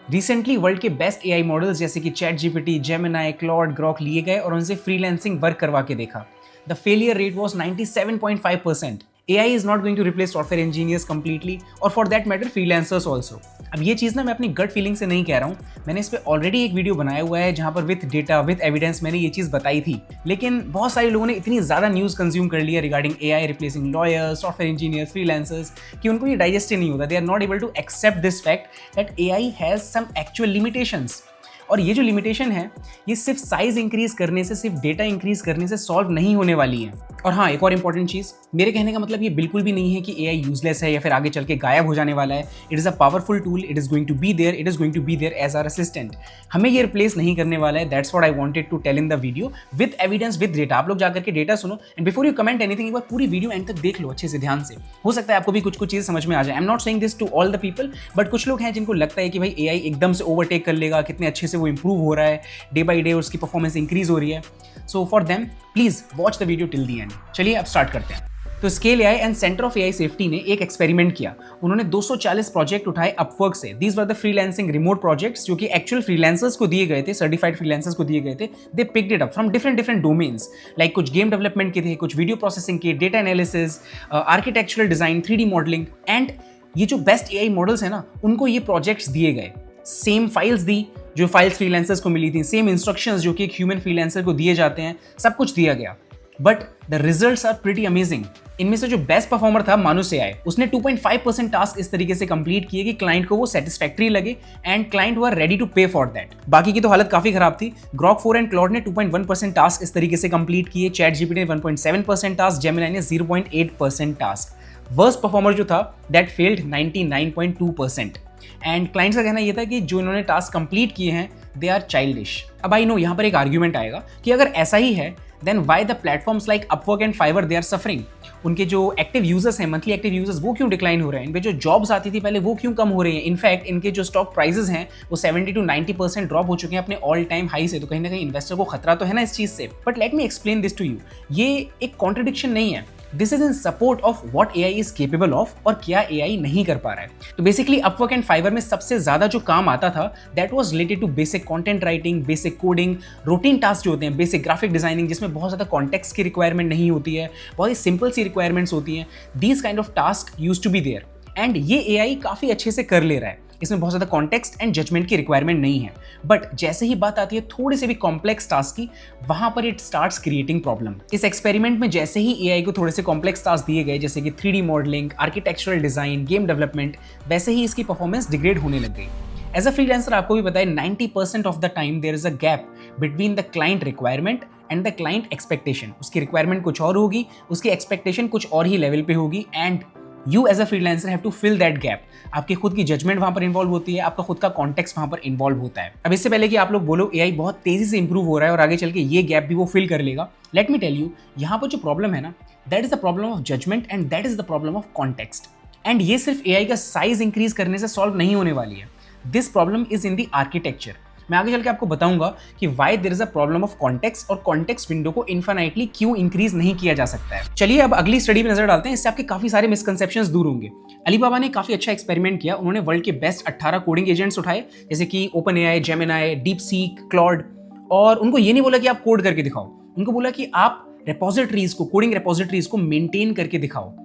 Recently world के best AI models जैसे कि chat GPT, Gemini, Claude, Grok लिए गए और उनसे फ्रीलांसिंग वर्क करवा के देखा। The failure rate was 97.5%। AI is not going to replace software engineers completely or for that matter freelancers also। अब ये चीज़ ना मैं अपनी गट फीलिंग से नहीं कह रहा हूँ, मैंने इस पे ऑलरेडी एक वीडियो बनाया हुआ है जहाँ पर विथ डेटा विथ एविडेंस मैंने ये चीज़ बताई थी। लेकिन बहुत सारे लोगों ने इतनी ज़्यादा न्यूज़ कंज्यूम कर लिया regarding AI replacing lawyers, software engineers, freelancers कि उनको ये डाइजेस्ट ही नहीं होता। They are not able to accept this fact that AI has some actual limitations. और ये जो लिमिटेशन है ये सिर्फ साइज इंक्रीज करने से, सिर्फ डेटा इंक्रीज करने से सॉल्व नहीं होने वाली है। और हाँ, एक और इंपॉर्टेंट चीज़, मेरे कहने का मतलब ये बिल्कुल भी नहीं है कि AI यूजलेस है या फिर आगे चल के गायब हो जाने वाला है। It is a powerful tool, it is going to be there, it is going to be there as our assistant. हमें ये रिप्लेस नहीं करने वाला है। That's what I wanted to tell in the video with evidence, with data. आप लोग जाकर के डेटा सुनो and before you comment anything एक बार पूरी वीडियो एंड तक देख लो अच्छे से, ध्यान से। हो सकता है आपको भी कुछ चीज़ समझ में आ जाए। I am not saying this to all the people, but कुछ लोग हैं जिनको लगता है कि भाई AI एकदम से ओवरटेक कर लेगा, कितने अच्छे से वो इंप्रूव हो रहा है, डे बाई डे उसकी परफॉर्मेंस इंक्रीज हो रही है। So for them please watch the video till the and. चलिए अब स्टार्ट करते हैं। तो scale AI and centre of AI safety ने एक एक्सपेरिमेंट किया। उन्होंने 240 प्रोजेक्ट उठाए अपवर्क से। These were the freelancing remote projects जो कि एक्चुअल फ्रीलांसर्स को दिए गए थे, सर्टिफाइड फ्रीलांसर्स को दिए गए थे। They picked it up from different domains, like कुछ गेम डेवलपमेंट के थे, कुछ वीडियो प्रोसेसिंग के, data analysis, architectural design, 3D modelling. And ये जो बेस्ट AI मॉडल्स है ना, उनको ये प्रोजेक्ट्स दिए गए। सेम फाइल्स दी जो फाइल्स फ्रीलांसर्स को मिली थी, सेम इंस्ट्रक्शंस जो कि एक ह्यूमन फ्रीलांसर को दिए जाते हैं, सब कुछ दिया गया। But the results are pretty amazing. इनमें से जो बेस्ट परफॉर्मर था मानुष AI, उसने 2.5% टास्क इस तरीके से कंप्लीट किए कि क्लाइंट को वो सेटिस्फैक्टरी लगे and client were ready to pay for that. बाकी की तो हालत काफी खराब थी। ग्रॉक 4 एंड क्लॉड ने 2.1% टास्क इस तरीके से कंप्लीट किए, चैट जीपीटी ने 1.7% टास्क, जेमिनाई ने 0.8% टास्क। वर्स्ट परफॉर्मर जो था दैट फेल्ड 99.2%। एंड क्लाइंट्स का कहना यह था कि जो इन्होंने टास्क कंप्लीट किए हैं दे आर चाइल्डिश। अब आई नो यहाँ पर एक आर्ग्यूमेंट आएगा कि अगर ऐसा ही है then why the platforms like Upwork and Fiverr they are suffering. उनके जो एक्टिव यूजर्स हैं, मंथली एक्टिव यूजर्स, वो क्यों डिक्लाइन हो रहे हैं? इन पे जो जॉब्स आती थी पहले वो क्यों कम हो रही हैं? इनफैक्ट इनके जो स्टॉक प्राइसेस हैं वो 70 to 90% ड्रॉप हो चुके हैं अपने ऑल टाइम हाई से। तो कहीं ना कहीं इन्वेस्टर को खतरा तो है ना इस चीज से। But let me explain this to you. ये एक कॉन्ट्रडिक्शन नहीं है, this is in support of what AI is capable of और क्या AI नहीं कर पा रहा है। तो बेसिकली अपवर्क एंड फाइवर में सबसे ज्यादा जो काम आता था that was related to basic content writing, basic coding, routine task जो होते हैं, बेसिक ग्राफिक डिजाइनिंग जिसमें बहुत ज्यादा कॉन्टेक्स्ट की रिक्वायरमेंट नहीं होती है, बहुत ही सिंपल सी रिक्वायरमेंट्स होती हैं। These kind of task used to be there and ये AI काफी अच्छे से कर ले रहा है। इसमें बहुत ज्यादा कॉन्टेक्स्ट एंड जजमेंट की रिक्वायरमेंट नहीं है। बट जैसे ही बात आती है थोड़े से भी कॉम्प्लेक्स टास्क की, वहां पर इट स्टार्ट्स क्रिएटिंग प्रॉब्लम। इस एक्सपेरिमेंट में जैसे ही AI को थोड़े से कॉम्प्लेक्स टास्क दिए गए जैसे कि 3D modelling, architectural design, game development, वैसे ही इसकी परफॉर्मेंस डिग्रेड होने लग गई। एज अ फ्रीलांसर आपको भी पता है 90% of the time there is a gap between the client requirement and the client expectation. उसकी रिक्वायरमेंट कुछ और होगी, उसकी एक्सपेक्टेशन कुछ और ही लेवल पे होगी and you as a freelancer have to fill that gap. आपकी खुद की जजमेंट वहां पर इन्वॉल्व होती है, आपका खुद का कॉन्टेक्स्ट वहां पर इन्वॉल्व होता है। अब इससे पहले कि आप लोग बोलो AI बहुत तेजी से इंप्रूव हो रहा है और आगे चल के ये गैप भी वो फिल कर लेगा, लेट मी टेल यू, यहाँ पर जो प्रॉब्लम है ना that is the problem of judgement and that is the problem of context. And ये सिर्फ AI का साइज इंक्रीज करने से सॉल्व नहीं होने वाली है। This problem is in the architecture. मैं आगे चल के आपको बताऊंगा कि why there is a problem of context और कॉन्टेक्स्ट विंडो को इन्फिनाइटली क्यों इंक्रीज नहीं किया जा सकता है। चलिए अब अगली स्टडी पे नजर डालते हैं, इससे आपके काफी सारे मिसकंसेप्शंस दूर होंगे। अलीबाबा ने काफी अच्छा एक्सपेरिमेंट किया। उन्होंने वर्ल्ड के बेस्ट 18 कोडिंग एजेंट्स उठाए जैसे कि open AI, Gemini, DeepSeek, Claude, और उनको ये नहीं बोला कि आप कोड करके दिखाओ, उनको बोला कि आप रेपोजिटरीज को, कोडिंग रेपोजिटरीज को मेंटेन करके दिखाओ।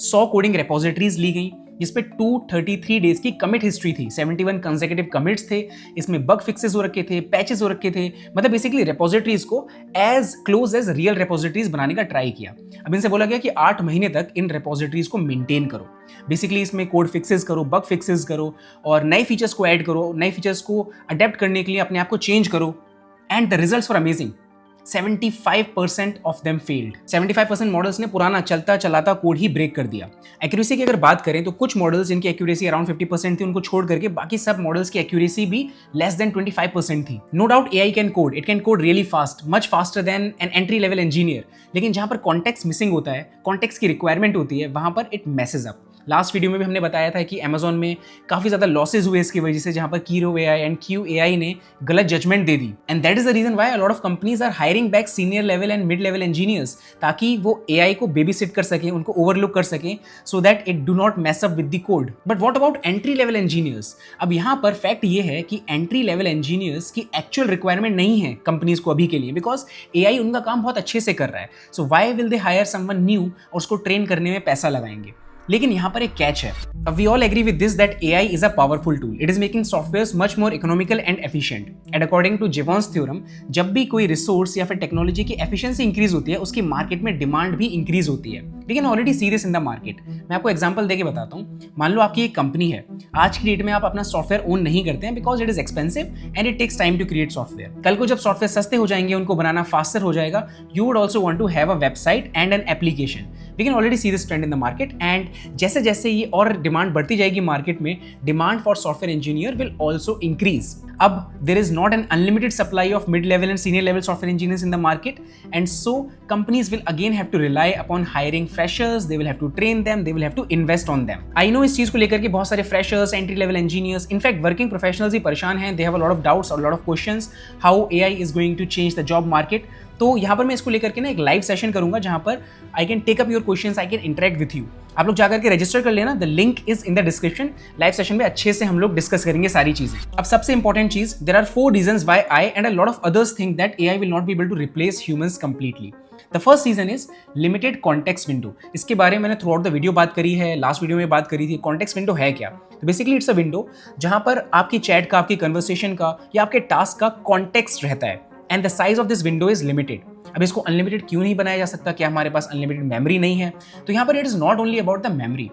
100 कोडिंग रेपोजिटरीज ली गई जिसपे 233 डेज की कमिट हिस्ट्री थी, 71 कंसेक्यूटिव कमिट्स थे, इसमें बग फिक्सेस हो रखे थे, पैचेस हो रखे थे, मतलब बेसिकली रेपोजिटरीज को as close as real repositories बनाने का ट्राई किया। अब इनसे बोला गया कि 8 महीने तक इन रेपोजिटरीज को मेंटेन करो, बेसिकली इसमें कोड फिक्सेस करो, बग फिक्सेस करो और नए फीचर्स को ऐड करो, नए फीचर्स को अडेप्ट करने के लिए अपने आप को चेंज करो। And the results were amazing. 75% of them failed. 75% models ने पुराना चलता चलाता कोड ही ब्रेक कर दिया। एक्यूरेसी की अगर बात करें तो कुछ मॉडल्स जिनकी एक्यूरेसी अराउंड 50% थी, उनको छोड़ करके बाकी सब मॉडल्स की एक्यूरेसी भी लेस देन 25% थी। No doubt AI can code, it can code really fast, much faster than an entry level engineer, लेकिन जहां पर कॉन्टेक्स्ट मिसिंग होता है, कॉन्टेक्स्ट की रिक्वायरमेंट होती है, वहां पर it message up. Last video में भी हमने बताया था कि अमेजोन में काफ़ी ज़्यादा लॉसेज हुए इसकी वजह से, जहाँ पर Kiro AI and Q AI ने गलत जजमेंट दे दी। And that is the reason why a lot of companies are hiring back senior level and mid level engineers, ताकि वो एआई को बेबी सिट कर सकें, उनको ओवरलुक कर सकें, so that it do not mess up with the code. But what about entry level engineers? अब यहाँ पर फैक्ट ये है कि एंट्री लेवल इंजीनियर्स की एक्चुअल रिक्वायरमेंट नहीं है कंपनीज को अभी के लिए, बिकॉज एआई उनका काम बहुत अच्छे से कर रहा है। So why will they hire someone new और उसको ट्रेन करने में पैसा लगाएंगे? लेकिन यहाँ पर एक कैच है। We all agree with this that AI is a powerful tool. It is making softwares much more economical and efficient. And according to Jevons theorem, जब भी कोई रिसोर्स या फिर टेक्नोलॉजी की एफिशिएंसी इंक्रीज होती है, उसकी मार्केट में डिमांड भी इंक्रीज होती है। We can already see this in the market. मैं आपको एग्जांपल देके बताता हूँ। मान लो आपकी एक कंपनी है, आज की डेट में आप अपना सॉफ्टवेयर ओन नहीं करते हैं because it is expensive and it takes time to create software. कल को जब सॉफ्टवेयर सस्ते हो जाएंगे, उनको बनाना फास्टर हो जाएगा, you would also want to have a website and an application. We can already see this trend in the market and जैसे जैसे ये और डिमांड बढ़ती जाएगी मार्केट में, demand for software engineer will also increase. अब there is not an unlimited supply of mid level and senior level software engineers in the market, and so companies will again have to rely upon hiring freshers, they will have to train them, they will have to invest on them. I know इस चीज को लेकर के बहुत सारे freshers, entry level engineers, in fact working professionals भी परेशान हैं। They have a lot of doubts और lot of questions how AI is going to change the job market. तो यहाँ पर मैं इसको लेकर के ना एक लाइव सेशन करूंगा जहां पर I can take up your questions, I can interact with you. आप लोग जाकर के रजिस्टर कर लेना, the link is in the description. Live session में अच्छे से हम लोग डिस्कस करेंगे सारी चीजें। अब सबसे इंपॉर्टेंट चीज, there are 4 reasons why I and a lot of others think that AI will not be able to replace humans completely. The first reason is limited context window. इसके बारे में मैंने थ्रू आउट द वीडियो बात करी है, last video में बात करी थी। कॉन्टेक्स्ट विंडो है क्या? तो बेसिकली इट्स अ विंडो जहां पर आपकी चैट का, आपकी कन्वर्सेशन का या आपके टास्क का कॉन्टेक्स्ट रहता है, and the size of this window is limited. अब इसको अनलिमिटेड क्यों नहीं बनाया जा सकता? क्या हमारे पास अनलिमिटेड मेमोरी नहीं है? तो यहाँ पर it is not only about the memory,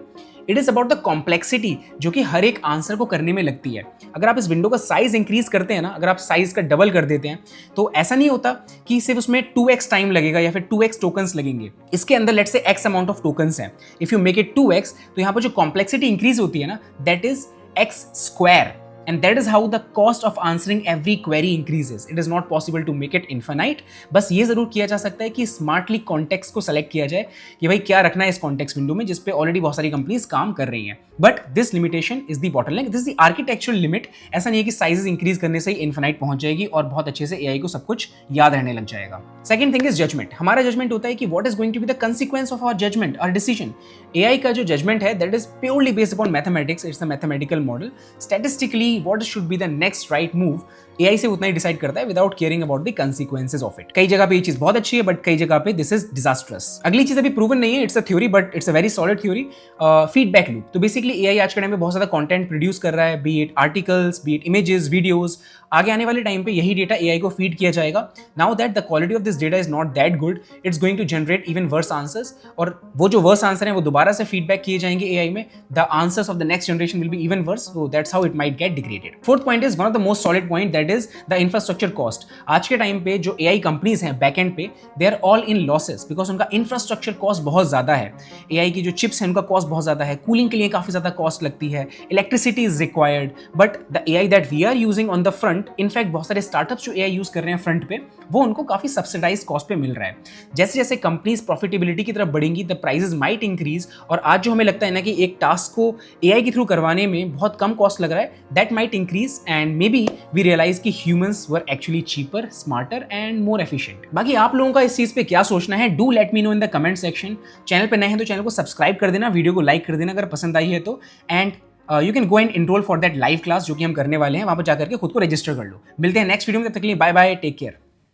it is about the complexity जो कि हर एक आंसर को करने में लगती है। अगर आप इस विंडो का साइज इंक्रीज करते हैं ना, अगर आप साइज का डबल कर देते हैं, तो ऐसा नहीं होता कि सिर्फ उसमें 2x टाइम लगेगा या फिर 2x टोकन्स लगेंगे। इसके अंदर let's say x amount of tokens हैं, if you make it 2x, तो यहाँ पर जो कॉम्प्लेक्सिटी इंक्रीज होती है ना, that is x square. And that is how the cost of answering every query increases. It is not possible to make it infinite. बस ये जरूर किया जा सकता है कि स्मार्टली कॉन्टेक्स्ट को सेलेक्ट किया जाए कि भाई क्या रखना है इस कॉन्टेक्स्ट विंडो में, जिसपे ऑलरेडी बहुत सारी कंपनीज काम कर रही हैं। But this limitation is the bottleneck, this is the architectural limit. ऐसा नहीं है कि साइजेस इंक्रीज करने से ही इन्फिनाइट पहुंच जाएगी और बहुत अच्छे से एआई को सब कुछ याद रहने लग जाएगा। Second thing is judgement. हमारा जजमेंट होता है कि what is going to be the consequence of our judgement, our decision. AI का जो जजमेंट है that is purely based upon mathematics, it's a mathematical model. Statistically what should be the next right move, AI से उतना ही decide करता है without caring about the consequences of it. कई जगह पे ये चीज बहुत अच्छी है, बट कई जगह पे दिस इज डिजास्ट्रस। अगली चीज अभी प्रूवन नहीं है, it's a theory but it's a very solid theory, feedback loop. तो बेसिकली एआई आज के टाइम में बहुत ज्यादा कंटेंट प्रोड्यूस कर रहा है, B it articles, B it images, videos. आगे आने वाले टाइम पे यही डेटा एआई को फीड किया जाएगा। Now that the quality of this data is not that good, it's going to generate even worse answers, और वो जो वर्स आंसर है वो दोबारा से फीडबैक किए जाएंगे एआई में। The answers of the next generation will be even worse, so that's how it might get degraded. Fourth point is one of the most solid point, that is the infrastructure cost. आज के time पे जो AI companies हैं backend पे, they are all in losses because उनका infrastructure cost बहुत ज्यादा है। एआई की जो चिप्स हैं उनका कॉस्ट बहुत ज्यादा है, कूलिंग के लिए काफी ज्यादा कॉस्ट लगती है, electricity is required. But the AI that we are using on the front, in fact बहुत सारे स्टार्टअप्स जो एआई यूज कर रहे हैं फ्रंट पे, वो उनको काफी सब्सिडाइज कॉस्ट पे मिल रहा है। जैसे जैसे कंपनीज प्रॉफिटेबिलिटी की तरफ बढ़ेंगी, द प्राइसेस माइट इंक्रीज। और आज जो हमें लगता है ना कि एक टास्क को एआई के थ्रू करवाने में बहुत कम कॉस्ट लग रहा है, that might increase and maybe we realise कि humans were actually cheaper, smarter and more efficient. बाकी आप लोगों का इस चीज पे क्या सोचना है, do let me know in the comment section. Channel पे नए हैं तो चैनल को सब्सक्राइब कर देना, वीडियो को लाइक कर देना अगर पसंद आई है तो, and you can go and enroll for that live class जो कि हम करने वाले हैं, वहां पर जाकर के खुद को रजिस्टर कर लो। मिलते हैं नेक्स्ट वीडियो में, तब तक के लिए बाय बाय, टेक केयर।